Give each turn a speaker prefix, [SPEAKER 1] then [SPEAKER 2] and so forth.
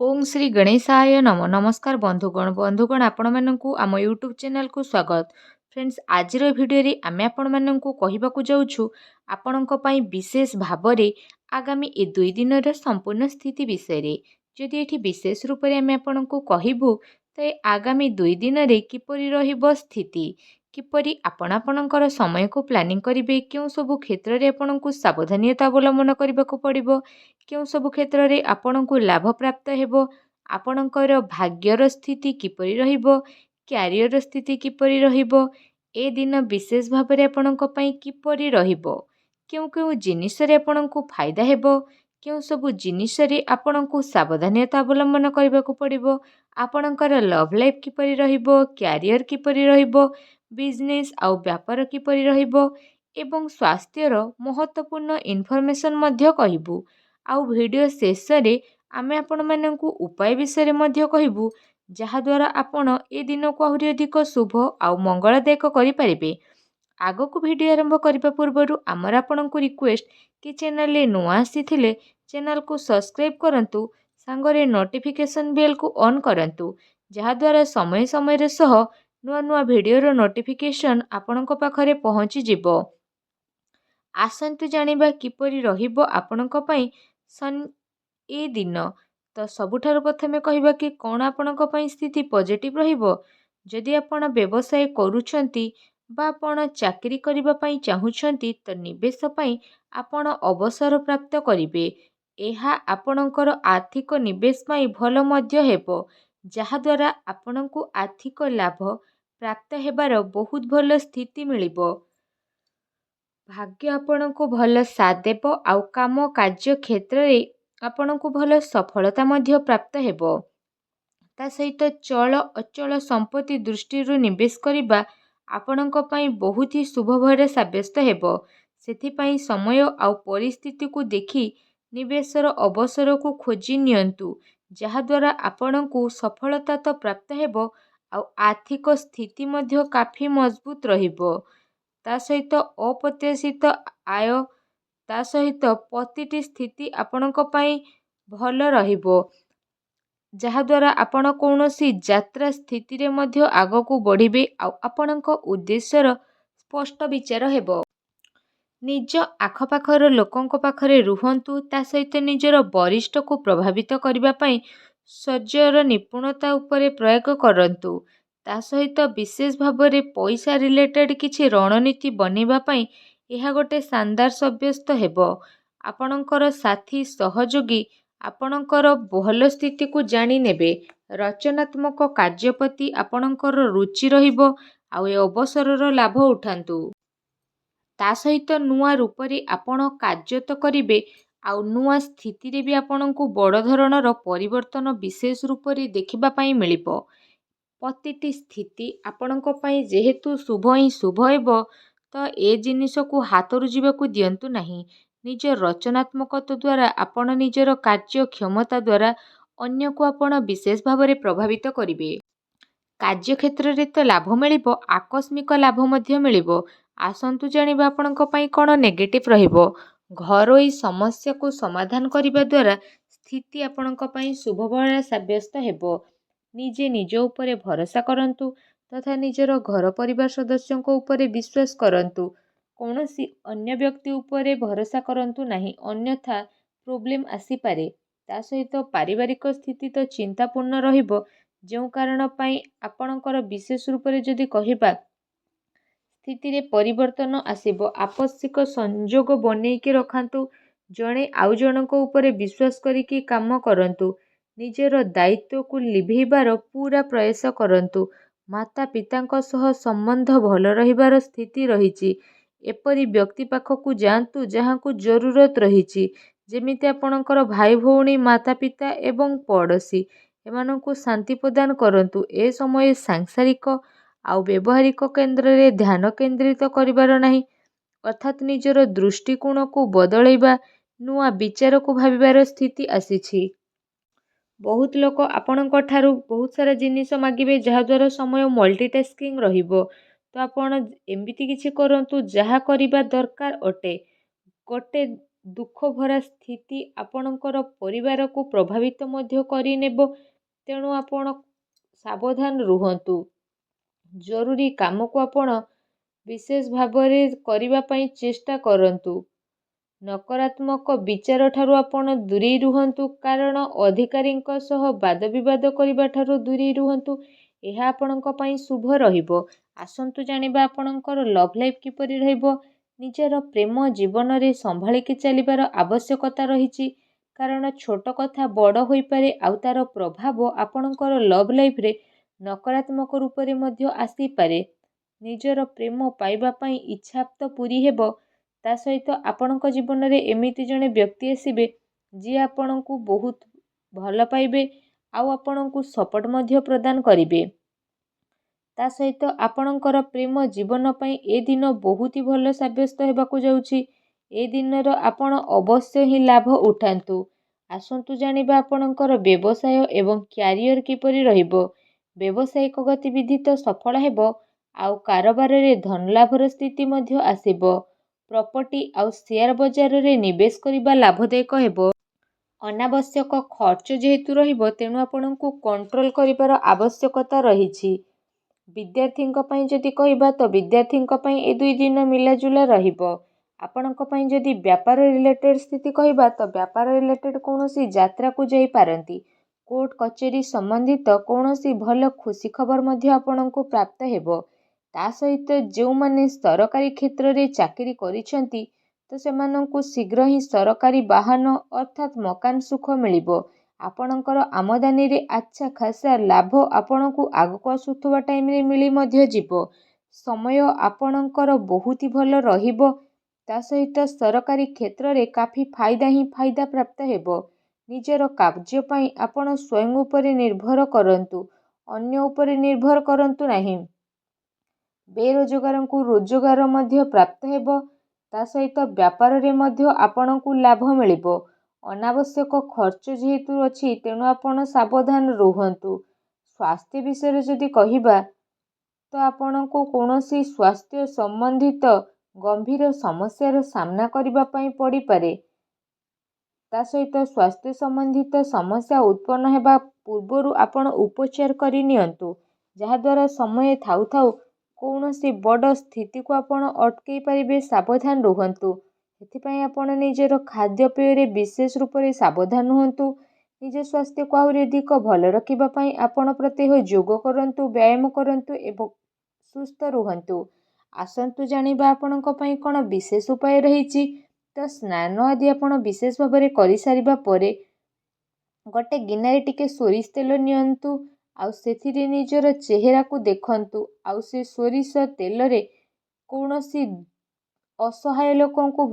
[SPEAKER 1] ओम श्री गणेशाय नम नमस्कार बंधुगण आपण मानकु आम यूट्यूब चैनल को स्वागत। फ्रेंड्स आज भिडियो आम आपण मानकु कहबाकू जाउछु आपणक पई विशेष भावरे आगामी ए 2 दिन संपूर्ण स्थिति विषय रे जदि एठी विशेष रूप रे आम आपणकु कहबू तो आगामी 2 दिन रे किपरि रहिबो स्थिति किपरि आपणकर समय को प्लानिंग करिवे क्यों सब क्षेत्र रे आपणकु सावधानीता अवलंबन करबाकू पड़िबो क्यों सब क्षेत्र रे आपणकु लाभ प्राप्त हेबो आपणकर भाग्यर स्थिति किपरि रहिबो क्यारियर स्थिति किपरि रहिबो ए दिन विशेष भाव में आपणक पई किपरि रहिबो क्यों क्यों जिनिस रे आपणकु फायदा हेबो क्यों सब जिनिस रे आपणकु सावधानीता अवलंबन करबाकू पड़िबो आपणकर लव लाइफ किपरि रहिबो क्यारियर किपरि रहिबो बिजनेस आउ व्यापार किपरि रहिबो एवं स्वास्थ्यर महत्वपूर्ण इनफॉरमेशन मध्य कहिबू आउ वीडियो शेष रे आमे आपण माननकु उपाय विषय मध्य कहिबू जहाद्वारा आपण ए दिन को आहुरी अधिक शुभ आउ मंगलदायक करिपारिबे। आगको वीडियो आरंभ करबा पूर्वरु आमर आपणकु रिक्वेस्ट कि चैनल ले नुआ आसीथिले चैनल को सब्सक्राइब करंतु सांगरे नोटिफिकेशन बेल को ऑन करंतु जहाद्वारा समय समय रे सह नुआ नुआ वीडियो रो नोटिफिकेशन आपणक पाखरे पहुंची जिवो। आसंतु जानिबा किपरि रहिबो आपणक पई ए दिन तो सबुठारु प्रथमे कहिबा कि कौन आपणक पई स्थिति पॉजिटिव रहिबो जदि आपण व्यवसाय करूछंती बा आपण चाकरी करिबा पई चाहुछंती तो निवेश पई आपण अवसर प्राप्त करिवे एहा आपणकर आर्थिक निवेश पई भल मध्य हेबो जहाद्वारा आपणकु आर्थिक लाभ प्राप्त हेबार बहुत भल स्थिति मिलिबो भाग्य आपणकु भल साथ देबो आउ काम कार्य क्षेत्र रे आपणकु भल सफलता मध्य प्राप्त हेबो ता सहित चल अचल संपत्ति दृष्टि निवेश करिबा आपणक पई बहुत ही शुभ भरे साब्यस्त हेबो सेथिपई समय आउ परिस्थिति को देखि निवेशर अवसर को खोजी नियंतु जहाद्वारा आपणकु सफलता तो प्राप्त हेबो आउ आर्थिक स्थिति मध्य काफी मजबूत रहिबो ता सहित अप्रत्याशित आय ता सहित प्रतिटी स्थिति आपणक पई भल रहिबो जहाद्वारा आपण कौनसी यात्रा स्थिति रे मध्य आगकू बढ़िबे आउ आपणक उद्देश्यर स्पष्ट विचार हेबो निज आखपाखर लोकंक पाखरे रुहंतु ता सहित निजर वरिष्ठ को प्रभावित करबा पई सज्जर निपुणता उपरे प्रयोग करंतु ता सहित विशेष भावरे पैसा रिलेटेड किछि रणनीति बनेबा पई एहा गोटे शानदार सब्यस्त हेबो आपणकर साथी सहयोगी आपणकर भल स्थिति को जानी नेबे रचनात्मक कार्यपति आपणकर रुचि रहिबो आउ ए अवसरर लाभ उठांतु ता सहित नुआ रूप रे आपण कार्य तो करिवे आउ नुआ स्थिति रे भी आपणकु बड़ धरणर परिवर्तन विशेष रूप रे देखिबा पई मिलिबो प्रतिटी स्थिति आपणक पई जेहेतु शुभ ही शुभ हेबो तो ए जिनिस को हातरु जीवाकू दियंतु नाही निज रचनात्मकता द्वारा आपण निजर कार्य क्षमता द्वारा अन्य को आपण विशेष भाव प्रभावित करिवे कार्य क्षेत्र रे तो लाभ मिलिबो आकस्मिक लाभ मध्य मिलिबो आसंतु जानिबा आपणक पई कोन नेगेटिव रहिबो घरोई समस्या को समाधान करिबा द्वारा स्थिति आपणक पई शुभ भला साब्यस्त हेबो निजे निज उपरे भरोसा करंतु तथा निजर घर परिवार सदस्यों उपरे विश्वास करंतु कौनसी अन्य व्यक्ति उपरे भरोसा करंतु नाही अन्यथा प्रोब्लेम आसी पारे ता सहित पारिवारिक स्थिति तो चिंतापूर्ण रहिबो जो कारण पई आपणकर विशेष रूप रे जदि कहिबा स्थिति रे परिवर्तन आसीबो आवश्यक संजोग बनेइके रखंतु जणे आउ जनको उपरे विश्वास करिके काम करंतु निजर दायित्व को लिभेइबार पूरा प्रयास करंतु माता पितांक सह संबंध भल रहिबार स्थिति रहिछि एपरि व्यक्ति पाखकू जांतु जहांकू जरूरत रहिछि जेमिति आपणकर भाई भौणी माता पिता एवं पड़ोशी एमानंकू शांति प्रदान करंतु ए समय सांसारिक आउ व्यवहारिक केन्द्र रे ध्यान केंद्रित करिबार नाही अर्थात निजर दृष्टिकोण को बदलैबा नुआ विचार को भाबिबार स्थिति आसीछि बहुत लोक आपणक ठारू बहुत सारा जिनिस मागिबे जहाद्वारा समय मल्टीटास्किंग रहिबो तो आपण एमिति किछि करंतु जहा करिबा दरकार अटे गोटे ଦୁଃଖ ଭରା ସ୍ଥିତି ଆପଣଙ୍କର ପରିବାରକୁ ପ୍ରଭାବିତ ମଧ୍ୟ କରିନେବ। ତେଣୁ ଆପଣ ସାବଧାନ ରୁହନ୍ତୁ। ଜରୁରୀ କାମକୁ ଆପଣ ବିଶେଷ ଭାବରେ କରିବା ପାଇଁ ଚେଷ୍ଟା କରନ୍ତୁ। ନକାରାତ୍ମକ ବିଚାର ଠାରୁ ଆପଣ ଦୂରେଇ ରୁହନ୍ତୁ, କାରଣ ଅଧିକାରୀଙ୍କ ସହ ବାଦବିବାଦ କରିବା ଠାରୁ ଦୂରେଇ ରୁହନ୍ତୁ। ଏହା ଆପଣଙ୍କ ପାଇଁ ଶୁଭ ରହିବ। ଆସନ୍ତୁ ଜାଣିବା ଆପଣଙ୍କର ଲଭ୍ ଲାଇଫ୍ କିପରି ରହିବ। ନିଜର ପ୍ରେମ ଜୀବନରେ ସମ୍ଭାଳିକି ଚାଲିବାର ଆବଶ୍ୟକତା ରହିଛି, କାରଣ ଛୋଟ କଥା ବଡ଼ ହୋଇପାରେ ଆଉ ତାର ପ୍ରଭାବ ଆପଣଙ୍କର ଲଭ୍ ଲାଇଫ୍ରେ ନକାରାତ୍ମକ ରୂପରେ ମଧ୍ୟ ଆସିପାରେ। ନିଜର ପ୍ରେମ ପାଇବା ପାଇଁ ଇଚ୍ଛା ତ ପୂରି ହେବ, ତା ସହିତ ଆପଣଙ୍କ ଜୀବନରେ ଏମିତି ଜଣେ ବ୍ୟକ୍ତି ଆସିବେ ଯିଏ ଆପଣଙ୍କୁ ବହୁତ ଭଲ ପାଇବେ ଆଉ ଆପଣଙ୍କୁ ସପୋର୍ଟ ମଧ୍ୟ ପ୍ରଦାନ କରିବେ। ତା ସହିତ ଆପଣଙ୍କର ପ୍ରେମ ଜୀବନ ପାଇଁ ଏ ଦିନ ବହୁତ ହି ଭଲ ସାବ୍ୟସ୍ତ ହେବାକୁ ଯାଉଛି। ଏ ଦିନର ଆପଣ ଅବଶ୍ୟ ହିଁ ଲାଭ ଉଠାନ୍ତୁ। ଆସନ୍ତୁ ଜାଣିବା ଆପଣଙ୍କର ବ୍ୟବସାୟ ଏବଂ କ୍ୟାରିୟର କିପରି ରହିବ। ବ୍ୟବସାୟିକ ଗତିବିଧି ତ ସଫଳ ହେବ, ଆଉ କାରବାରରେ ଧନଲାଭର ସ୍ଥିତି ମଧ୍ୟ ଆସିବ। ପ୍ରପର୍ଟି ଆଉ ସେୟାର ବଜାରରେ ନିବେଶ କରିବା ଲାଭଦାୟକ ହେବ। ଅନାବଶ୍ୟକ ଖର୍ଚ୍ଚ ଯେହେତୁ ରହିବ, ତେଣୁ ଆପଣଙ୍କୁ କଣ୍ଟ୍ରୋଲ କରିବାର ଆବଶ୍ୟକତା ରହିଛି। ବିଦ୍ୟାର୍ଥୀଙ୍କ ପାଇଁ ଯଦି କହିବା ତ ବିଦ୍ୟାର୍ଥୀଙ୍କ ପାଇଁ ଏ 2 ଦିନ ମିଲାଜୁଲା ରହିବ। ଆପଣଙ୍କ ପାଇଁ ଯଦି ବ୍ୟାପାର ରିଲେଟେଡ୍ ସ୍ଥିତି କହିବା ତ ବ୍ୟାପାର ରିଲେଟେଡ୍ କୌଣସି ଯାତ୍ରାକୁ ଯାଇପାରନ୍ତି। କୋର୍ଟ କଚେରୀ ସମ୍ବନ୍ଧିତ କୌଣସି ଭଲ ଖୁସି ଖବର ମଧ୍ୟ ଆପଣଙ୍କୁ ପ୍ରାପ୍ତ ହେବ। ତା ସହିତ ଯେଉଁମାନେ ସରକାରୀ କ୍ଷେତ୍ରରେ ଚାକିରି କରିଛନ୍ତି ତ ସେମାନଙ୍କୁ ଶୀଘ୍ର ହିଁ ସରକାରୀ ବାହନ ଅର୍ଥାତ୍ ମକାନ ସୁଖ ମିଳିବ। ଆପଣଙ୍କର ଆମଦାନୀରେ ଆଚ୍ଛା ଖାସା ଲାଭ ଆପଣଙ୍କୁ ଆଗକୁ ଆସୁଥିବା ଟାଇମରେ ମିଳି ମଧ୍ୟ ଯିବ। ସମୟ ଆପଣଙ୍କର ବହୁତ ଭଲ ରହିବ। ତା ସହିତ ସରକାରୀ କ୍ଷେତ୍ରରେ କାଫି ଫାଇଦା ହିଁ ଫାଇଦା ପ୍ରାପ୍ତ ହେବ। ନିଜର କାର୍ଯ୍ୟ ପାଇଁ ଆପଣ ସ୍ୱୟଂ ଉପରେ ନିର୍ଭର କରନ୍ତୁ, ଅନ୍ୟ ଉପରେ ନିର୍ଭର କରନ୍ତୁ ନାହିଁ। ବେରୋଜଗାରଙ୍କୁ ରୋଜଗାର ମଧ୍ୟ ପ୍ରାପ୍ତ ହେବ। ତା ସହିତ ବ୍ୟାପାରରେ ମଧ୍ୟ ଆପଣଙ୍କୁ ଲାଭ ମିଳିବ। ଅନାବଶ୍ୟକ ଖର୍ଚ୍ଚ ଯେହେତୁ ଅଛି, ତେଣୁ ଆପଣ ସାବଧାନ ରୁହନ୍ତୁ। ସ୍ୱାସ୍ଥ୍ୟ ବିଷୟରେ ଯଦି କହିବା ତ ଆପଣଙ୍କୁ କୌଣସି ସ୍ୱାସ୍ଥ୍ୟ ସମ୍ବନ୍ଧିତ ଗମ୍ଭୀର ସମସ୍ୟାର ସାମ୍ନା କରିବା ପାଇଁ ପଡ଼ିପାରେ। ତା ସହିତ ସ୍ୱାସ୍ଥ୍ୟ ସମ୍ବନ୍ଧିତ ସମସ୍ୟା ଉତ୍ପନ୍ନ ହେବା ପୂର୍ବରୁ ଆପଣ ଉପଚାର କରି ନିଅନ୍ତୁ, ଯାହାଦ୍ୱାରା ସମୟ ଥାଉ ଥାଉ କୌଣସି ବଡ଼ ସ୍ଥିତିକୁ ଆପଣ ଅଟକେଇ ପାରିବେ। ସାବଧାନ ରୁହନ୍ତୁ। ସେଥିପାଇଁ ଆପଣ ନିଜର ଖାଦ୍ୟପେୟରେ ବିଶେଷ ରୂପରେ ସାବଧାନ ହୁଅନ୍ତୁ। ନିଜ ସ୍ୱାସ୍ଥ୍ୟକୁ ଆହୁରି ଅଧିକ ଭଲ ରଖିବା ପାଇଁ ଆପଣ ପ୍ରତ୍ୟହ ଯୋଗ କରନ୍ତୁ, ବ୍ୟାୟାମ କରନ୍ତୁ ଏବଂ ସୁସ୍ଥ ରୁହନ୍ତୁ। ଆସନ୍ତୁ ଜାଣିବା ଆପଣଙ୍କ ପାଇଁ କ'ଣ ବିଶେଷ ଉପାୟ ରହିଛି। ତ ସ୍ନାନ ଆଦି ଆପଣ ବିଶେଷ ଭାବରେ କରିସାରିବା ପରେ ଗୋଟେ ଗିନାରେ ଟିକେ ସୋରିଷ ତେଲ ନିଅନ୍ତୁ, ଆଉ ସେଥିରେ ନିଜର ଚେହେରାକୁ ଦେଖନ୍ତୁ, ଆଉ ସେ ସୋରିଷ ତେଲରେ କୌଣସି ଅସହାୟ ଲୋକଙ୍କୁ